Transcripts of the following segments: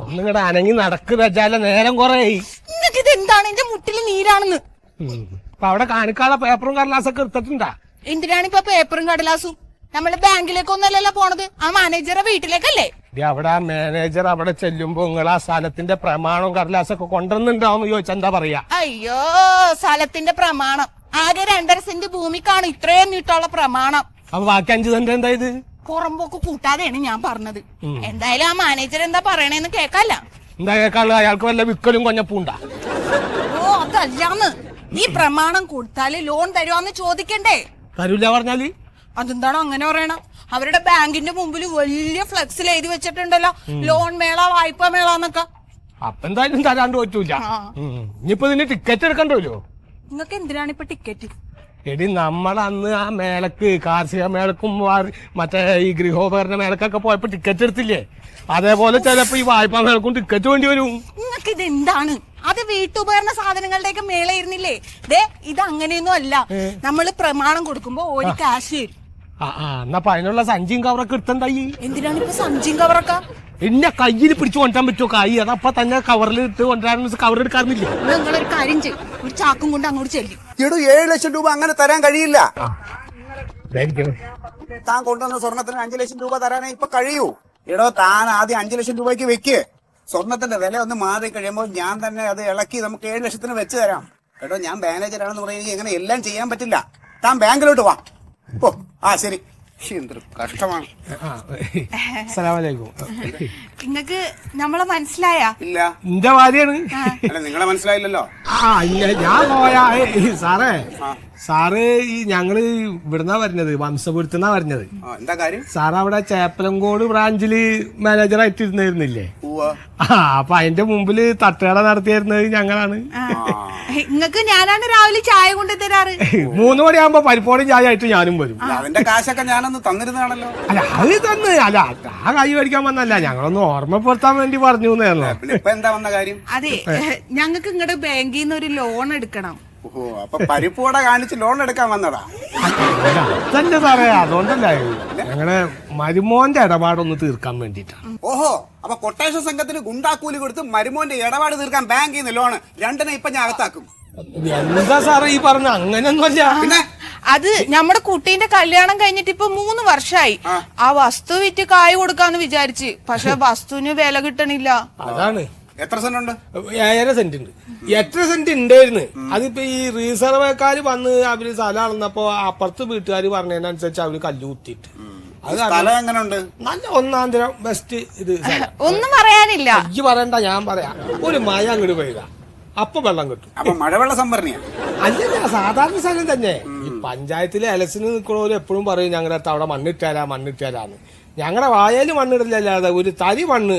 ഒന്നിങ്ങടെ അനങ്ങി നടക്കുക നേരം കൊറേ. ഇത് എന്താണ്? എന്റെ മുട്ടില് നീരാണെന്ന്. അപ്പൊ അവിടെ കാണിക്കാനുള്ള പേപ്പറും കടലാസൊക്കെ എടുത്തിട്ടുണ്ടാ? എന്തിനാണ് ഇപ്പൊ പേപ്പറും കടലാസും? നമ്മള് ബാങ്കിലേക്കൊന്നല്ലല്ലോ പോണത്, ആ മാനേജറെ വീട്ടിലേക്കല്ലേ. അവിടെ ആ മാനേജർ അവിടെ ചെല്ലുമ്പോ നിങ്ങൾ ആ സ്ഥലത്തിന്റെ പ്രമാണവും കടലാസൊക്കെ കൊണ്ടുവന്നുണ്ടാവും ചോദിച്ചാ എന്താ പറയാ? അയ്യോ, സ്ഥലത്തിന്റെ പ്രമാണം ആകെ 2.5 സെന്റ് ഭൂമിക്കാണ് ഇത്രയും നീട്ടുള്ള പ്രമാണം. അപ്പൊ ബാക്കി 5 സെന്റ് എന്താ ഇത്? പുറമ്പോക്ക് കൂട്ടാതെയാണ് ഞാൻ പറഞ്ഞത്. എന്തായാലും ആ മാനേജർ എന്താ പറയണേന്ന് കേക്കല്ല. എന്താ കേക്കാള്? അയാൾക്ക് വല്ല വിക്കലും കൊഞ്ഞപ്പൂണ്ടാ? ഓ അതല്ലാന്ന്, ഈ പ്രമാണം കൊടുത്താല് ലോൺ തരുവാന്ന് ചോദിക്കണ്ടേ? തരൂല പറഞ്ഞാല്? അതെന്താണോ അങ്ങനെ പറയണ? അവരുടെ ബാങ്കിന്റെ മുമ്പിൽ വലിയ ഫ്ലെക്സിൽ എഴുതി വെച്ചിട്ടുണ്ടല്ലോ, ലോൺ മേള, വായ്പാ മേള എന്നൊക്കെ. അപ്പൊ എന്തായാലും തരാണ്ട് പറ്റൂല. ഇനിയിപ്പോ ഇതിന് ടിക്കറ്റ് എടുക്കണ്ടല്ലോ. നിങ്ങക്ക് എന്തിനാണ് ഇപ്പൊ ടിക്കറ്റ്? എടി നമ്മളന്ന് ആ മേളക്ക്, കാർഷിക മേളക്കും മറ്റേ ഈ ഗൃഹോപകരണ മേളക്കൊക്കെ പോയപ്പോ ടിക്കറ്റ് എടുത്തില്ലേ? അതേപോലെ ചിലപ്പോ ഈ വായ്പാ മേളക്കും ടിക്കറ്റ് വേണ്ടി വരും. നിങ്ങക്ക് ഇത് എന്താണ്? അത് വീട്ടുപകരണ സാധനങ്ങളുടെയൊക്കെ മേളയിരുന്നില്ലേ? ഇത് അങ്ങനെയൊന്നും അല്ല. നമ്മള് പ്രമാണം കൊടുക്കുമ്പോ ഒരു ക്യാഷ് തരും. എന്നാ അതിനുള്ള സഞ്ചിയും കവറൊക്കെ എടുത്തണ്ടായി. എന്തിനാണ് ഇപ്പൊ സഞ്ചിയും കവറൊക്കെ? എന്നെ കയ്യിൽ പിടിച്ചു കൊണ്ടുവരാൻ പറ്റുമോ? കായ് അതപ്പൊ തന്നെ കവറിൽ ഇട്ട് കൊണ്ടുവരാൻ കവർ എടുക്കാറില്ല. നിങ്ങളൊരു കാര്യം ചെയ്യും, ഒരു ചാക്കും കൊണ്ട് അങ്ങോട്ട് ചെല്ലും. 7 ലക്ഷം രൂപ അങ്ങനെ തരാൻ കഴിയില്ല. താൻ കൊണ്ടുവന്ന സ്വർണത്തിന് 5 ലക്ഷം രൂപ തരാനേ ഇപ്പൊ കഴിയൂ. താൻ ആദ്യം 5 ലക്ഷം രൂപയ്ക്ക് വെക്ക്. സ്വർണത്തിന്റെ വില ഒന്ന് മാറി കഴിയുമ്പോൾ ഞാൻ തന്നെ അത് ഇളക്കി നമുക്ക് 7 ലക്ഷത്തിന് വെച്ച് തരാം. ഞാൻ മാനേജറാണെന്ന് പറയുന്നത് എങ്ങനെ എല്ലാം ചെയ്യാൻ പറ്റില്ല. താൻ ബാങ്കിലോട്ട് വാ. ശരി. എന്തൊരു കഷ്ടമാണ്. നിങ്ങക്ക് നമ്മളെ മനസ്സിലായ? ഇല്ല, എന്റെ ഭാര്യയാണ്. അല്ല, നിങ്ങളെ മനസ്സിലായില്ലല്ലോ. ഞാൻ പോയാ സാറ് ഈ ഞങ്ങള് ഇവിടുന്നാ വരുന്നത്, വംശപുരത്തുനിന്നാ വരുന്നത്. എന്താ കാര്യം? സാറ് അവിടെ ചേപ്പലങ്കോട് ബ്രാഞ്ചില് മാനേജറായിട്ട് ഇരുന്നിരുന്നില്ലേ? അപ്പൊ അതിന്റെ മുമ്പില് തട്ടുകട നടത്തിയിരുന്നത് ഞങ്ങളാണ്. നിങ്ങക്ക് ഞാനാണ് രാവിലെ ചായ കൊണ്ട് തരാറ്. 3 മണിയാകുമ്പോ പരിപ്പോടും ചായ ആയിട്ട് ഞാനും വരും. അതിന്റെ കാശൊക്കെ ഞാനൊന്ന് തന്നിരുന്നാണല്ലോ. അല്ല അത് തന്ന് അല്ല, ആ കൈ മേടിക്കാൻ വന്നല്ല, ഞങ്ങളൊന്ന് ഓർമ്മപ്പെടുത്താൻ വേണ്ടി പറഞ്ഞു. എന്താ വന്ന കാര്യം? അതെ, ഞങ്ങൾക്ക് ഇങ്ങടെ ബാങ്കിൽ നിന്ന് ഒരു ലോൺ എടുക്കണം. അപ്പൊ പരിപ്പോടെ കാണിച്ച് ലോൺ എടുക്കാൻ വന്നതാ? തന്നെ സാറേ, അതുകൊണ്ടല്ല, ഞങ്ങളുടെ മരുമോന്റെ ഇടപാടൊന്ന് തീർക്കാൻ വേണ്ടിട്ടാണ്. അപ്പൊ കൊട്ടേഷൻ സംഘത്തിന് ഗുണ്ടാക്കൂലി കൊടുത്ത് മരുമോന്റെ ഇടപാട് തീർക്കാൻ ബാങ്കിൽ നിന്ന് ലോണ് 2 ഇപ്പൊ ഞാൻ അകത്താക്കും. എന്താ സാറേ ഈ പറഞ്ഞ? അങ്ങനെയൊന്നുമല്ല. പിന്നെ അത് നമ്മുടെ കുട്ടീന്റെ കല്യാണം കഴിഞ്ഞിട്ട് ഇപ്പൊ 3 വർഷമായി. ആ വസ്തു വിറ്റ് കായ് കൊടുക്കാന്ന് വിചാരിച്ച്, പക്ഷെ വസ്തുവിന് വില കിട്ടണില്ല. അതാണ്. എത്ര സെന്റ് ഉണ്ട്? 7 സെന്റ് ഉണ്ട്. 8 സെന്റ് ഉണ്ടായിരുന്നു. അതിപ്പോ ഈ റീസർവേക്കാര് വന്ന് അവര് സ്ഥലം അളന്നപ്പോ അപ്പുറത്ത് വീട്ടുകാര് പറഞ്ഞതിനനുസരിച്ച് അവര് കല്ല് കുത്തിയിട്ട് സ്ഥലം എങ്ങനെയുണ്ട്? നല്ല 1-ാം തരം ബെസ്റ്റ്. ഇത് ഒന്നും പറയാനില്ല. ഈ പറയണ്ട, ഞാൻ പറയാം. ഒരു മഴ അങ്ങോട്ട് പെയ്ത അപ്പൊ വെള്ളം കിട്ടും. അപ്പൊ മഴവെള്ള സംഭരണിയാ? അല്ല, സാധാരണ സ്ഥലം തന്നെ. ഈ പഞ്ചായത്തിലെ ഇലക്ഷന് നിൽക്കണവര് എപ്പോഴും പറയും ഞങ്ങളുടെ അടുത്ത് അവിടെ മണ്ണിട്ടാലാന്ന്. ഞങ്ങളുടെ വായല് മണ്ണിടില്ലല്ലാതെ ഒരു തരി മണ്ണ്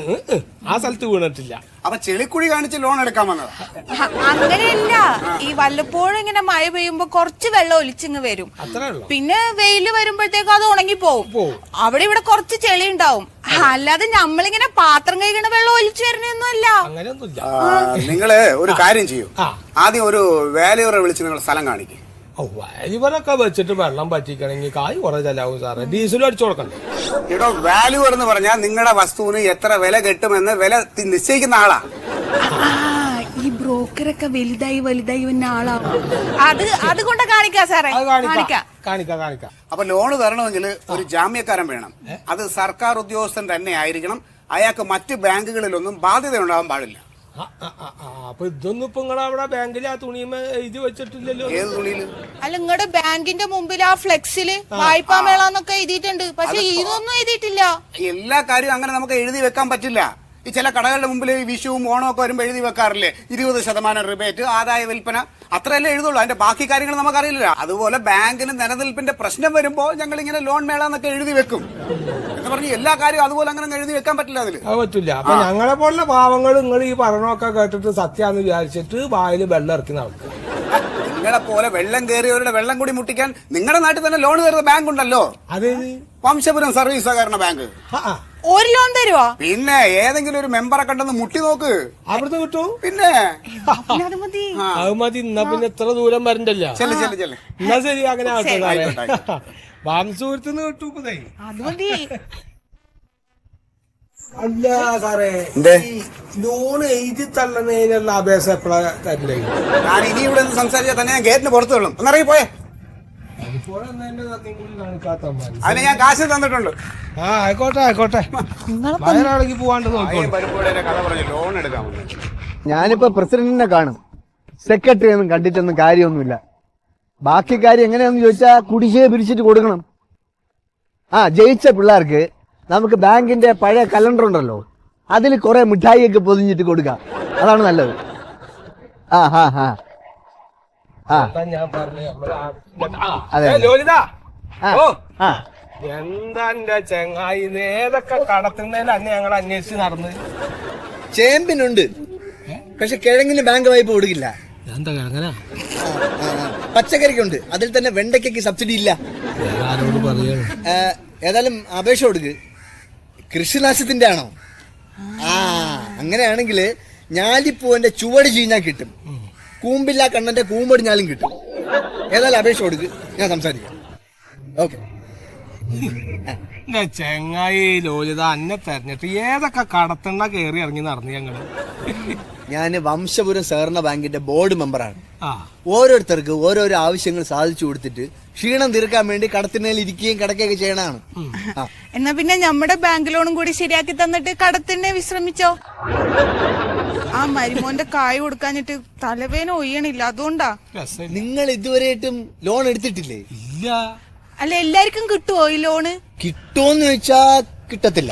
ആ സ്ഥലത്ത് വീണിട്ടില്ല. അപ്പൊ ചെളിക്കുഴി കാണിച്ച് ലോൺ എടുക്കാൻ വന്നതാ? അങ്ങനെയല്ല, ഈ വല്ലപ്പോഴും ഇങ്ങനെ മഴ പെയ്യുമ്പോ കുറച്ച് വെള്ളം ഒലിച്ചിങ് വരും. അത്രേ ഉള്ളൂ. പിന്നെ വെയില് വരുമ്പോഴത്തേക്കും അത് ഉണങ്ങി പോവും. അവിടെ ഇവിടെ കുറച്ച് ചെളി ഉണ്ടാവും. അല്ലാതെ നമ്മളിങ്ങനെ പാത്രം കഴിക്കണ വെള്ളം ഒലിച്ചു വരുന്നൊന്നുമല്ല. അങ്ങനെയൊന്നുമില്ല. നിങ്ങള് ഒരു കാര്യം ചെയ്യൂ, ആദ്യം ഒരു വാല്യൂറെ വിളിച്ച് നിങ്ങൾ സ്ഥലം കാണിക്കും. വാല്യൂവറൊക്കെ വെച്ചിട്ട് വെള്ളം പറ്റിക്കണമെങ്കിൽ കായ് കുറെ ചെലവും സാറേ. ഡീസലും അടിച്ചു കൊടുക്കണ്ടേ? വാല്യൂവർ എന്ന് പറഞ്ഞാൽ നിങ്ങളുടെ വസ്തുവിന് എത്ര വില കിട്ടുമെന്ന് വില നിശ്ചയിക്കുന്ന ആളാ. ഈ ബ്രോക്കറൊക്കെ വലുതായി വന്ന ആളാവും. അതുകൊണ്ട് കാണിക്കാം സാറേ, കാണിക്കാം. അപ്പൊ ലോണ് തരണമെങ്കിൽ ഒരു ജാമ്യക്കാരൻ വേണം. അത് സർക്കാർ ഉദ്യോഗസ്ഥൻ തന്നെ ആയിരിക്കണം. അയാൾക്ക് മറ്റ് ബാങ്കുകളിലൊന്നും ബാധ്യത ഉണ്ടാവാൻ പാടില്ല. അപ്പൊ ഇതൊന്നും ഇപ്പൊ നിങ്ങളവിടെ ബാങ്കില് ആ തുണിമ എഴുതി വെച്ചിട്ടില്ലല്ലോ? ഏത് തുണിയില്? അല്ല, നിങ്ങളുടെ ബാങ്കിന്റെ മുമ്പിൽ ആ ഫ്ലെക്സില് വായ്പാ മേളന്നൊക്കെ എഴുതിയിട്ടുണ്ട്, പക്ഷെ ഇതൊന്നും എഴുതിയിട്ടില്ല. എല്ലാ കാര്യവും അങ്ങനെ നമുക്ക് എഴുതി വെക്കാൻ പറ്റില്ല. ഈ ചില കടകളുടെ മുമ്പിൽ വിഷുവും ഓണവും ഒക്കെ വരുമ്പോൾ എഴുതി വെക്കാറില്ലേ 20% റിബേറ്റ്, ആദായ വിൽപ്പന, അത്രയല്ലേ എഴുതുള്ളൂ. അതിന്റെ ബാക്കി കാര്യങ്ങൾ നമുക്കറിയില്ല. അതുപോലെ ബാങ്കിന് നിലനിൽപ്പിന്റെ പ്രശ്നം വരുമ്പോൾ ഞങ്ങൾ ഇങ്ങനെ ലോൺ മേള എന്നൊക്കെ എഴുതി വെക്കും എന്ന് പറഞ്ഞ് എല്ലാ കാര്യവും അതുപോലെ അങ്ങനെ എഴുതി വെക്കാൻ പറ്റില്ല. അതിൽ അത് പറ്റില്ല. അപ്പൊ ഞങ്ങളെ പോലുള്ള പാവങ്ങൾ നിങ്ങൾ ഈ പറഞ്ഞൊക്കെ കേട്ടിട്ട് സത്യാന്ന് വിചാരിച്ചിട്ട് വായിൽ വെള്ളം ഇറക്കി നടക്കും. നിങ്ങളെ പോലെ വെള്ളം കയറിയവരുടെ വെള്ളം കൂടി മുട്ടിക്കാൻ നിങ്ങളുടെ നാട്ടിൽ തന്നെ ലോൺ തരുന്ന ബാങ്ക് ഉണ്ടല്ലോ. അത് വംശപുരം സർവീസ് സഹകരണ ബാങ്ക്. ഒരു ലോൺ തരുവോ? പിന്നെ ഏതെങ്കിലും ഒരു മെമ്പറെ കണ്ടെന്ന് മുട്ടി നോക്ക്, അവിടുന്ന് കിട്ടും. പിന്നെ അത് മതി. എന്നാ പിന്നെ എത്ര ദൂരം വരണ്ടല്ലോ. എന്നാ ശരി, അങ്ങനെ ആവട്ടെ. വാംസൂരത്തുനിന്ന് കിട്ടും. അത് മതി. അല്ല സാറേ, എന്തേ? ലോൺ എഴുതി തള്ളുന്നതിനുള്ള അപേക്ഷ എപ്പോഴാ തരണ്ടേ? ഞാൻ ഇനി ഇവിടെ നിന്ന് സംസാരിച്ചാൽ തന്നെ ഞാൻ ഗേറ്റിന് പുറത്തു കൊള്ളും. ഒന്നിറങ്ങി പോയേ. അതിന് ഞാൻ കാശ് തന്നിട്ടുണ്ട്. ആ ആയിക്കോട്ടെ ആയിക്കോട്ടെ, വയനാടേക്ക് പോവാണ്ട് നോക്കോളൂ. കഥ പറഞ്ഞു ലോൺ എടുക്കാൻ. ഞാനിപ്പോ പ്രസിഡന്റിനെ കാണും, സെക്രട്ടറി ഒന്നും കണ്ടിട്ടൊന്നും കാര്യമൊന്നുമില്ല. ബാക്കി കാര്യം എങ്ങനെയാന്ന് ചോദിച്ചാ കുടിശ്ശിക പിരിച്ചിട്ട് കൊടുക്കണം. ആ ജയിച്ച പിള്ളേർക്ക് നമുക്ക് ബാങ്കിന്റെ പഴയ കലണ്ടർ ഉണ്ടല്ലോ, അതിൽ കുറെ മിഠായിയൊക്കെ പൊതിഞ്ഞിട്ട് കൊടുക്കാം. അതാണ് നല്ലത്. ആ ഹാ ഹാ ആ ഞാൻ പറഞ്ഞു അതെ. ലോലിത, ആ ഓ ആ എന്താ എന്റെ ചെങ്ങായി, ഏതൊക്കെ കടത്തുന്നതിലന്ന് ഞങ്ങൾ അന്വേഷിച്ച് നടന്ന്. ചേമ്പിനുണ്ട്, പക്ഷെ കിഴങ്ങിന് ബാങ്ക് വായ്പ കൊടുക്കില്ല. എന്താ കിഴങ്ങനാ? പച്ചക്കറിക്കുണ്ട്, അതിൽ തന്നെ വെണ്ടയ്ക്ക് സബ്സിഡി ഇല്ല. ആരോട് പറയണം? ഏതായാലും അപേക്ഷ കൊടുക്ക്. കൃഷിനാശത്തിന്റെ ആണോ? ആ അങ്ങനെയാണെങ്കിൽ ഞാലിപ്പൂവിന്റെ ചുവട് ചീഞ്ഞാൽ കിട്ടും, കൂമ്പില്ല കണ്ണന്റെ കൂമ്പടി ഞാലും കിട്ടും. ഏതായാലും അപേക്ഷ കൊടുക്ക്, ഞാൻ സംസാരിക്കാം. ഓക്കെ. എന്റെ ചെങ്ങായി ലോലിത, അന്നെ തെരഞ്ഞിട്ട് ഏതൊക്കെ കടത്തണ്ട കയറി ഇറങ്ങി നടന്നു ഞങ്ങള്. ഞാൻ വംശപുരം സഹകരണ ബാങ്കിന്റെ ബോർഡ് മെമ്പറാണ്. ആ ഓരോരുത്തർക്ക് ഓരോരോ ആവശ്യങ്ങൾ സാധിച്ചു കൊടുത്തിട്ട് ക്ഷീണം തീർക്കാൻ വേണ്ടി കടത്തിനേൽ ഇരിക്കുകയും കിടക്കുകയൊക്കെ ചെയ്യണതാണ്. ആ എന്നാ പിന്നെ നമ്മുടെ ബാങ്ക് ലോണും കൂടി ശരിയാക്കി തന്നിട്ട് കടത്തിനെ വിശ്രമിച്ചോ. ആ മരുമോന്റെ കായ് കൊടുക്കാഞ്ഞിട്ട് തലവേന ഒയ്യണില്ല, അതുകൊണ്ടാ. രസം നിങ്ങൾ ഇതുവരെയായിട്ടും ലോൺ എടുത്തിട്ടില്ലേ? ഇല്ല. അല്ല എല്ലാവർക്കും കിട്ടുവോ ഈ ലോണ്? കിട്ടുമെന്ന് വെച്ചാ കിട്ടത്തില്ല.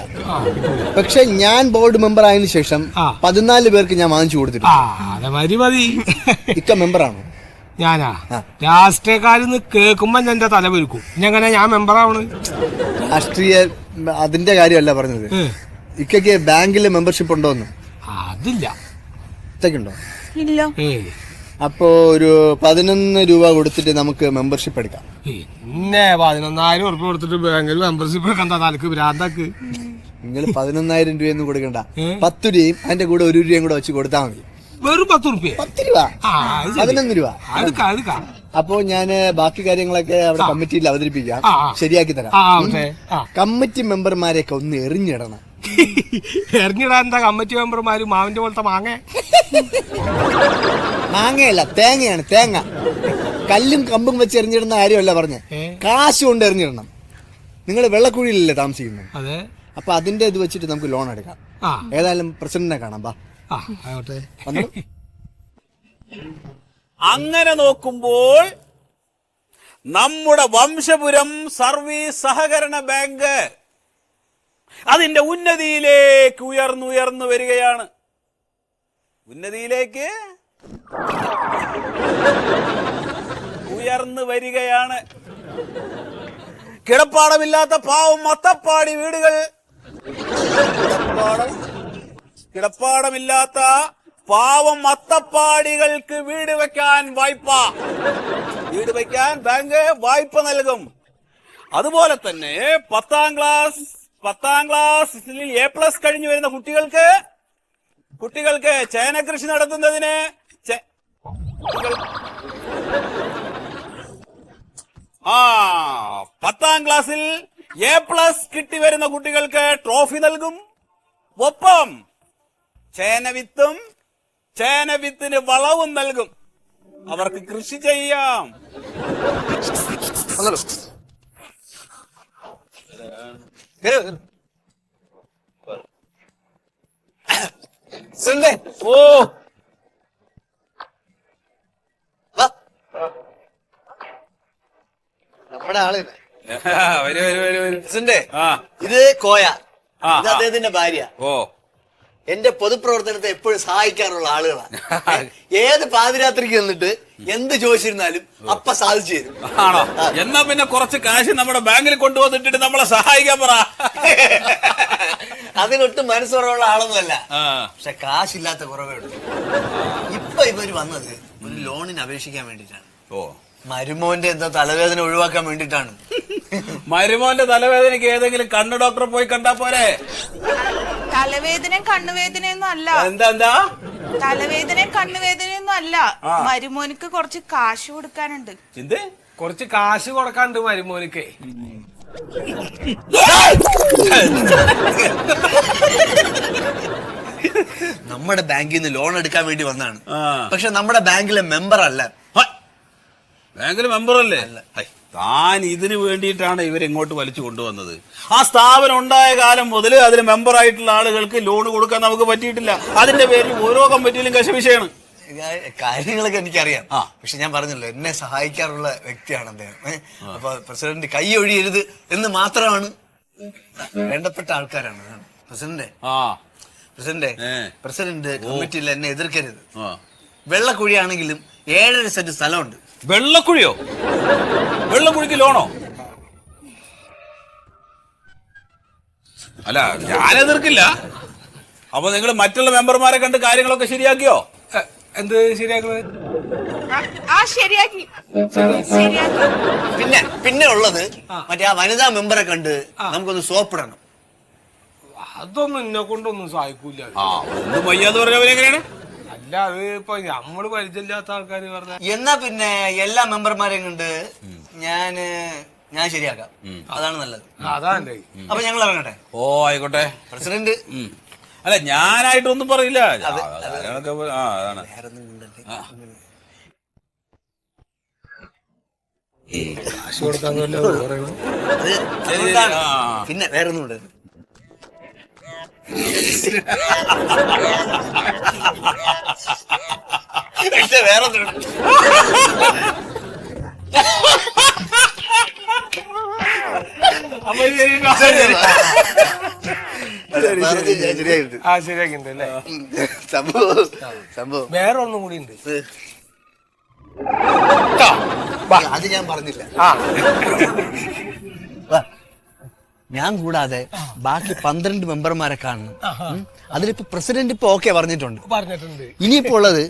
പക്ഷെ ഞാൻ ബോർഡ് മെമ്പർ ആയതിനു ശേഷം 14 പേർക്ക് ഞാൻ വാങ്ങിച്ചു കൊടുത്തിട്ടുണ്ട്. അതെ മതി മതി. ഇക്ക മെമ്പറാണോ? ഞാനാ രാഷ്ട്രീയക്കാരിന്ന് കേൾക്കുമ്പോ എന്റെ തല പൊരുക്കും. ഇങ്ങനെ ഞാൻ മെമ്പറാവണ്? രാഷ്ട്രീയ അതിന്റെ കാര്യമല്ല പറഞ്ഞത്. ഇക്കയ്ക്ക് ബാങ്കിലെ മെമ്പർഷിപ്പ് ഉണ്ടോന്ന്? അതില്ല. ഇത്തക്കുണ്ടോ? ഇല്ല. അപ്പോ ഒരു 11 രൂപ കൊടുത്തിട്ട് നമുക്ക് മെമ്പർഷിപ്പ് എടുക്കാം. പിന്നെ 11,000 ഉറുപ്പ് കൊടുത്തിട്ട് ബാങ്കിൽ മെമ്പർഷിപ്പ് എടുക്കണ്ട, തലക്ക് ഭ്രാന്താക്ക്. നിങ്ങൾ 11,000 രൂപയൊന്നും കൊടുക്കണ്ട, 10 രൂപയും അതിന്റെ കൂടെ 1 രൂപയും കൂടെ വെച്ച് കൊടുത്താൽ മതി. വെറും 10 ഉറുപ്പ്യ? 10 രൂപ, 11 രൂപ. അപ്പോ ഞാന് ബാക്കി കാര്യങ്ങളൊക്കെ അവിടെ കമ്മിറ്റിയിൽ അവതരിപ്പിക്കാം, ശരിയാക്കി തരാം. കമ്മിറ്റി മെമ്പർമാരെയൊക്കെ ഒന്ന് എറിഞ്ഞിടണം. എറിഞ്ഞിടാൻ എന്താ കമ്മിറ്റി മെമ്പർമാര് മാവിന്റെ പോലത്തെ മാങ്ങ? മാങ്ങയല്ല, തേങ്ങയാണ്, തേങ്ങ. കല്ലും കമ്പും വെച്ച് എറിഞ്ഞിടുന്ന കാര്യമല്ല പറഞ്ഞ, കാശ് കൊണ്ട് എറിഞ്ഞിടണം. നിങ്ങൾ വെള്ളക്കുഴിയിലല്ലേ താമസിക്കുന്നത്? അതെ. അപ്പൊ അതിന്റെ ഇത് വെച്ചിട്ട് നമുക്ക് ലോൺ എടുക്കാം. ഏതായാലും പ്രസിഡന്റിനെ കാണാം. ബാ. അങ്ങനെ നോക്കുമ്പോൾ നമ്മുടെ വംശപുരം സർവീസ് സഹകരണ ബാങ്ക് അതിന്റെ ഉന്നതിയിലേക്ക് ഉയർന്നു വരികയാണ്. ഉന്നതിയിലേക്ക് ഉയർന്നു വരികയാണ്. കിടപ്പാടമില്ലാത്ത പാവം അത്തപ്പാടി വീടുകൾ, കിടപ്പാടമില്ലാത്ത പാവം അത്തപ്പാടികൾക്ക് വീട് വെക്കാൻ ബാങ്ക് വായ്പ നൽകും. അതുപോലെ തന്നെ 10ാം ക്ലാസ്സിൽ A+ കഴിഞ്ഞു വരുന്ന കുട്ടികൾക്ക് ചേന കൃഷി നടത്തുന്നതിന് 10ാം ക്ലാസ്സിൽ A+ കിട്ടി വരുന്ന കുട്ടികൾക്ക് ട്രോഫി നൽകും. ഒപ്പം ചേനവിത്തിന് വളവും നൽകും. അവർക്ക് കൃഷി ചെയ്യാം. ഓ നമ്മുടെ ആള് വരൂ. ഇത് കോയ, ഇത് അദ്ദേഹത്തിന്റെ ഭാര്യ. ഓ എന്റെ പൊതുപ്രവർത്തനത്തെ എപ്പോഴും സഹായിക്കാറുള്ള ആളുകളാണ്. ഏത് പാതിരാത്രിക്ക് നിന്നിട്ട് എന്ത് ചോദിച്ചിരുന്നാലും അപ്പ സാധിച്ചു തരും. ആണോ? എന്നാ പിന്നെ കുറച്ച് കാശ് നമ്മുടെ ബാങ്കിൽ കൊണ്ടുവന്നിട്ട് നമ്മളെ സഹായിക്കാൻ പറ. അതിനൊട്ടും മനസ്സുറവുള്ള ആളൊന്നുമല്ല, പക്ഷെ കാശില്ലാത്ത കുറവേ ഉള്ളൂ. ഇപ്പൊ ഇവര് വന്നത് ഒരു ലോണിന് അപേക്ഷിക്കാൻ വേണ്ടിട്ടാണ്. ഓ, മരുമോന്റെ എന്താ തലവേദന ഒഴിവാക്കാൻ വേണ്ടിട്ടാണ്. മരുമോന്റെ തലവേദനയ്ക്ക് ഏതെങ്കിലും കണ്ണ് ഡോക്ടറെ പോയി കണ്ടാ പോരെ? തലവേദനയും കണ്ണുവേദനയൊന്നും അല്ല. എന്താ? തലവേദനയും കണ്ണുവേദനയൊന്നും അല്ല, മരുമോനിക്ക് കുറച്ച് കാശ് കൊടുക്കാനുണ്ട്. കുറച്ച് കാശ് കൊടുക്കാണ്ട് മരുമോനിക്ക്. നമ്മുടെ ബാങ്കിൽ നിന്ന് ലോൺ എടുക്കാൻ വേണ്ടി വന്നാണ്. ആ. പക്ഷെ നമ്മുടെ ബാങ്കിലെ മെമ്പർ അല്ല. ബാങ്കിലെ മെമ്പറല്ലേ? താൻ ഇതിനു വേണ്ടിയിട്ടാണ് ഇവരിങ്ങോട്ട് വലിച്ചു കൊണ്ടുവന്നത്. ആ സ്ഥാപനം ഉണ്ടായ കാലം മുതൽ അതിൽ മെമ്പറായിട്ടുള്ള ആളുകൾക്ക് ലോൺ കൊടുക്കാൻ നമുക്ക് പറ്റിയിട്ടില്ല. അതിന്റെ പേരിൽ ഓരോ കമ്മിറ്റിയിലും കശപിശയാണ്. കാര്യങ്ങളൊക്കെ എനിക്കറിയാം. പക്ഷെ ഞാൻ പറഞ്ഞല്ലോ, എന്നെ സഹായിക്കാറുള്ള വ്യക്തിയാണ് അദ്ദേഹം. അപ്പൊ പ്രസിഡന്റ് കൈ ഒഴിയരുത് എന്ന് മാത്രമാണ്. വേണ്ടപ്പെട്ട ആൾക്കാരാണ് പ്രസിഡന്റ് കമ്മിറ്റിയിൽ എന്നെ എതിർക്കരുത്. വെള്ളക്കുഴിയാണെങ്കിലും 7.5 സെന്റ് സ്ഥലമുണ്ട്. വെള്ളക്കുഴിയോ? വെള്ളക്കുഴിക്ക് ലോണോ? അല്ല, ഞാൻ എതിർക്കില്ല. അപ്പൊ നിങ്ങൾ മറ്റുള്ള മെമ്പർമാരെ കണ്ട് കാര്യങ്ങളൊക്കെ ശരിയാക്കിയോ? എന്ത് ശരിയാക്കുന്നത്? ശരിയാക്കി. പിന്നെ ഉള്ളത് മറ്റേ ആ വനിതാ മെമ്പറെ കണ്ട് നമുക്കൊന്ന് സോപ്പിടണം. അതൊന്നും എന്നെ കൊണ്ടൊന്നും സഹായിക്കൂല. ഒന്നും വയ്യാന്ന് പറഞ്ഞവരെങ്ങനെയാണ്? അല്ല, അത് ഇപ്പൊ നമ്മള് പരിചയമില്ലാത്ത ആൾക്കാർ പറഞ്ഞ. എന്നാ പിന്നെ എല്ലാ മെമ്പർമാരെയും കണ്ട് ഞാൻ ശരിയാക്കാം. അതാണ് നല്ലത്. അതാണ്ടേ. അപ്പൊ ഞങ്ങൾ ഇറങ്ങട്ടെ. ഓ, ആയിക്കോട്ടെ. പ്രസിഡന്റ് അല്ല, ഞാനായിട്ടൊന്നും പറയില്ല. അതാണ് കാശ് കൊടുക്കാന്നല്ലോ പറയുന്നത്. പിന്നെ വേറൊന്നും ഉണ്ട്. വേറൊന്നും ശരിയാക്കിണ്ടല്ലേ? സംഭവം വേറെ ഒന്നും കൂടി ഉണ്ട്. അത് ഞാൻ പറഞ്ഞില്ല. ഞാൻ കൂടാതെ ബാക്കി 12 മെമ്പർമാരെ കാണണം. അതിലിപ്പോ പ്രസിഡന്റ് ഇപ്പൊ ഓക്കെ പറഞ്ഞിട്ടുണ്ട്. ഇനിയിപ്പോ ഉള്ളത്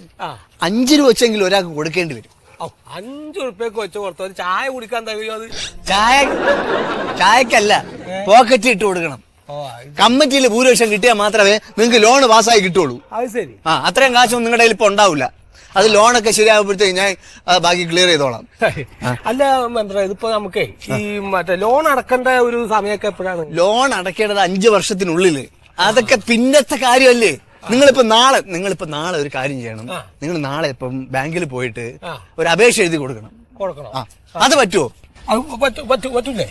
5 രൂപ വെച്ചെങ്കിലും ഒരാൾക്ക് കൊടുക്കേണ്ടി വരും. 5 ഉറുപ്പ്യക്ക് വെച്ച് കൊടുത്ത ഒരു ചായ കുടിക്കാൻ തകയോ? അത് ചായക്കല്ല, പോക്കറ്റ് ഇട്ട് കൊടുക്കണം. കമ്മിറ്റിയിൽ ഭൂരിപക്ഷം കിട്ടിയാൽ മാത്രമേ നിങ്ങൾക്ക് ലോൺ പാസ്സായി കിട്ടുള്ളൂ. അത് ശരി. അത്രയും കാശൊന്നും നിങ്ങളുടെ കയ്യിൽ ഇപ്പൊ ഉണ്ടാവില്ല. അത് ലോണൊക്കെ ശരിയാകുമ്പോഴത്തേക്ക് ഞാൻ ബാക്കി ക്ലിയർ ചെയ്തോളാം. അല്ല മെമ്പറേ, ഇതിപ്പോ നമുക്കേ ഈ മറ്റേ ലോൺ അടക്കേണ്ട ഒരു സമയമൊക്കെ എപ്പോഴാണ്? ലോൺ അടയ്ക്കേണ്ടത് 5 വർഷത്തിനുള്ളില്. അതൊക്കെ പിന്നത്തെ കാര്യമല്ലേ. നിങ്ങളിപ്പോ നാളെ ഒരു കാര്യം ചെയ്യണം. നിങ്ങൾ നാളെ ഇപ്പം ബാങ്കിൽ പോയിട്ട് ഒരു അപേക്ഷ എഴുതി കൊടുക്കണം. അത് പറ്റുമോ? പറ്റൂലേ?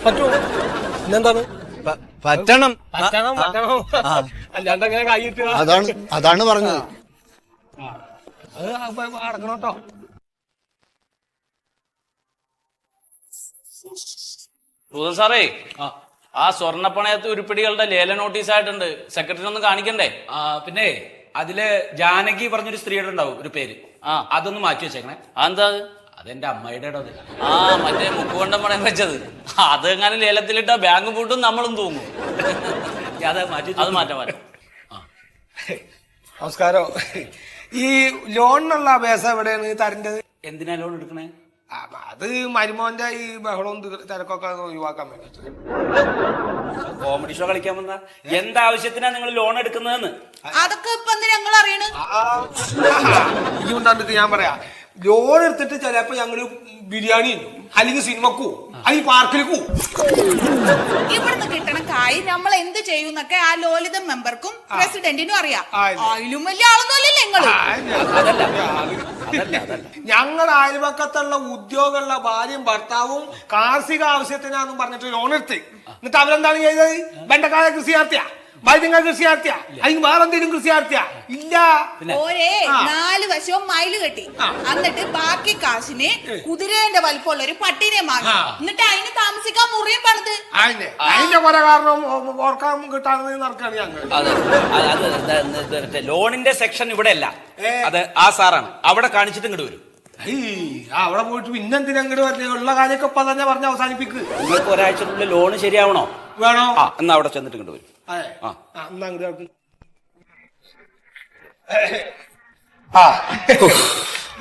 പറ്റുമോ? പിന്നെന്താണ്? പറ്റണം. അല്ലാണ്ട് എങ്ങനെ കൈ കിട്ടുക? അതാണ് പറഞ്ഞത്. അത് അടക്കണം കേട്ടോ. സാറേ, ആ സ്വർണ്ണപ്പണയത്ത് ഉരുപ്പിടികളുടെ ലേല നോട്ടീസ് ആയിട്ടുണ്ട്. സെക്രട്ടറി ഒന്ന് കാണിക്കണ്ടേ? പിന്നെ അതില് ജാനകി പറഞ്ഞൊരു സ്ത്രീയുടെ ഉണ്ടാവും ഒരു പേര്. അതൊന്ന് മാറ്റി വെച്ചേക്കണേ. അതെന്താ? അതെന്റെ അമ്മയുടെ അത്. മറ്റേ മുക്കുകൊണ്ടം പണയം വെച്ചത്. അതെങ്ങനെ ലേലത്തിലിട്ട ബാങ്ക് പൂട്ടും നമ്മളും തൂങ്ങും. അത് മാറ്റാം. നമസ്കാരം. ഈ ലോണിനുള്ള അപേക്ഷ എവിടെയാണ് തരേണ്ടത്? എന്തിനാ ലോൺ എടുക്കണേ? അത് മരുമോന്റെ ഈ ബഹളവും തിരക്കൊക്കെ ഒഴിവാക്കാൻ വേണ്ടിട്ട്. കോമഡി ഷോ കളിക്കാൻ വന്ന എന്താവശ്യത്തിനാ നിങ്ങൾ ലോൺ എടുക്കുന്നതെന്ന്? അതൊക്കെ ഇപ്പൊ ഞങ്ങൾ അറിയണു. ഈ ഉണ്ടാണ്ടിട്ട് ഞാൻ പറയാം. ലോൺ എടുത്തിട്ട് ചിലപ്പോ ഞങ്ങള് ബിരിയാണി അല്ലെങ്കിൽ സിനിമക്കൂ അല്ലെങ്കിൽ പാർക്കിലേക്കൂ ഇവിടുന്ന് കിട്ടണ കായ് നമ്മൾ എന്ത് ചെയ്യുന്നൊക്കെ ആ ലോലിത മെമ്പർക്കും പ്രസിഡന്റിനും അറിയാം. അതിലും വലിയ ആളൊന്നുമല്ലേ നിങ്ങള്. ഞങ്ങൾ അയൽപക്കത്തുള്ള ഉദ്യോഗമുള്ള ഭാര്യയും ഭർത്താവും കാർഷിക ആവശ്യത്തിനാന്നും പറഞ്ഞിട്ട് ലോൺ എടുത്ത്. എന്നിട്ട് അവരെന്താണ് ചെയ്തത്? വെണ്ടക്കായ കൃഷി നടത്തിയ, വൈദ്യങ്ങൾ കൃഷി നടത്തിയ, അല്ലെങ്കിൽ വേറെ എന്തെങ്കിലും കൃഷി നടത്തിയ? ഇല്ല. ഓരേ 4 വശവും മയില് കെട്ടി. എന്നിട്ട് ബാക്കി കാശിന് കുതിരേന്റെ വലിപ്പമുള്ള ഒരു പട്ടിനെ വാങ്ങി. എന്നിട്ട് അതിന് താമസിക്കാൻ മുറിയും പണിത്. അതിന്റെ കുറെ കാരണം ഓർക്കാൻ കിട്ടാതെ നടക്കാണ് ഞങ്ങൾ. ലോണിന്റെ സെക്ഷൻ ഇവിടെ അല്ല, അത് ആ സാറാണ്. അവിടെ കാണിച്ചിട്ട് ഇങ്ങോട്ട് വരും. അവിടെ പോയിട്ട് പിന്നെന്തിനാ അങ്ങോട്ട് പറഞ്ഞ ഉള്ള കാര്യമൊക്കെ ഇപ്പൊ തന്നെ പറഞ്ഞ് അവസാനിപ്പിക്ക്. നിങ്ങൾക്ക് ഒരാഴ്ചക്കുള്ളിൽ ലോണ് ശരിയാവണോ? വേണോ? എന്നാ അവിടെ ചെന്നിട്ട് ഇങ്ങോട്ട് വരും.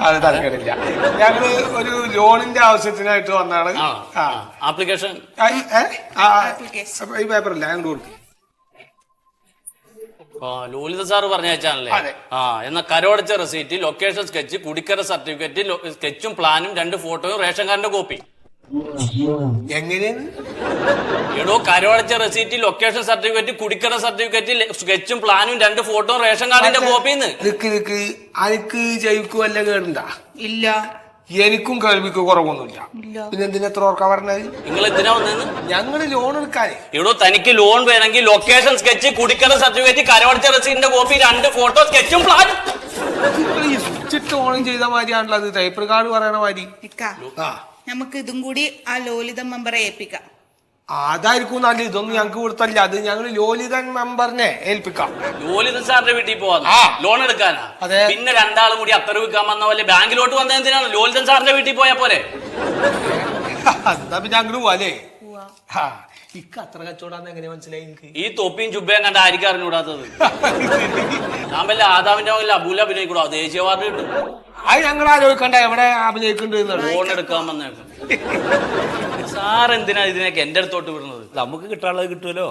അത് തരക്കേടില്ല. ഞങ്ങള് ഒരു ലോണിന്റെ ആവശ്യത്തിനായിട്ട് വന്നാണ്. ആപ്ലിക്കേഷൻ ഈ പേപ്പറില്ല, ഞങ്ങൾ കൊടുക്കും. ലോലിത സാറ് പറഞ്ഞയച്ചാണല്ലേ? എന്നാ കരോടച്ച റെസീറ്റ്, ലൊക്കേഷൻ സ്കെച്ച്, കുടിക്കര സർട്ടിഫിക്കറ്റ്, സ്കെച്ചും പ്ലാനും, 2 ഫോട്ടോയും, റേഷൻ കാർഡിന്റെ കോപ്പി. എങ്ങനെയാണ്? എടോ കരവടച്ച റെസീറ്റ്, ലൊക്കേഷൻ സർട്ടിഫിക്കറ്റ്, കുടിക്കട സർട്ടിഫിക്കറ്റ്, സ്കെച്ചും പ്ലാനും 2 ഫോട്ടോ, റേഷൻ കാർഡിന്റെ കോപ്പിന്ന്. നിക്ക് അനക്ക് ജയിക്കും വല്ല കേടുണ്ടാ? ഇല്ല. എനിക്കും കേൾവിക്ക് കുറവൊന്നുമില്ല. പിന്നെ എന്തിനാ എത്ര ഓർക്കാ പറഞ്ഞത്? നിങ്ങൾ എന്തിനാ വന്നെന്ന്? ഞങ്ങള് ലോൺ എടുക്കാനേ. എടോ തനിക്ക് ലോൺ വേണമെങ്കിൽ ലൊക്കേഷൻ, സ്കെച്ച്, കുടിക്കട സർട്ടിഫിക്കറ്റ്, കരവടച്ച റെസീറ്റിന്റെ കോപ്പി, 2 ഫോട്ടോ, സ്കെച്ചും പ്ലാനും. ഈ സ്വിച്ചിട്ട് ഓൺ ചെയ്ത മാതിരിയാണല്ലോ അത്, ടൈപ്പ് കാർഡ് പറയണ മാതിരി. ആ നമുക്ക് ഇതും കൂടി ആ ലോലിത മെമ്പറെ ഏൽപ്പിക്കാം. അതായിരിക്കും നല്ല. ഇതൊന്നും ഞങ്ങക്ക് കൊടുത്തല്ല, അത് ഞങ്ങൾ ലോലിതൻ മെമ്പറിനെ ഏൽപ്പിക്കാം. ലോലിതൻ സാറിന്റെ വീട്ടിൽ പോവാ ലോൺ എടുക്കാനാ? അതെ. പിന്നെ 2 ആളും കൂടി അത്തറ് വിൽക്കാൻ വന്ന പോലെ ബാങ്കിലോട്ട് വന്ന എന്തിനാണ്? ലോലിതൻ സാറിന്റെ വീട്ടിൽ പോയാ പോലെ. എന്താ പിന്നെ അങ്ങോട്ട് പോവാലേ? ഇക്ക് അത്ര കച്ചവടാന്ന് എങ്ങനെ മനസ്സിലായി എനിക്ക്? ഈ തൊപ്പിയും ചുബയും കണ്ട ആയിരിക്കും അറിഞ്ഞുകൂടാത്തത്. ഞാൻ വല്ല ആദാമിന്റെ മകൻ അബൂല അഭിനയിക്കൂടാ, ദേശീയ അവാർഡ് കിട്ടും. അത് ഞങ്ങൾ ആലോചിക്കണ്ട എവിടെ അഭിനയിക്കുന്നുണ്ട്. ലോൺ എടുക്കാൻ വന്നേക്കും. സാർ എന്തിനാ ഇതിനൊക്കെ എന്റെ അടുത്തോട്ട് വിടുന്നത്? നമുക്ക് കിട്ടാനുള്ളത് കിട്ടുമല്ലോ.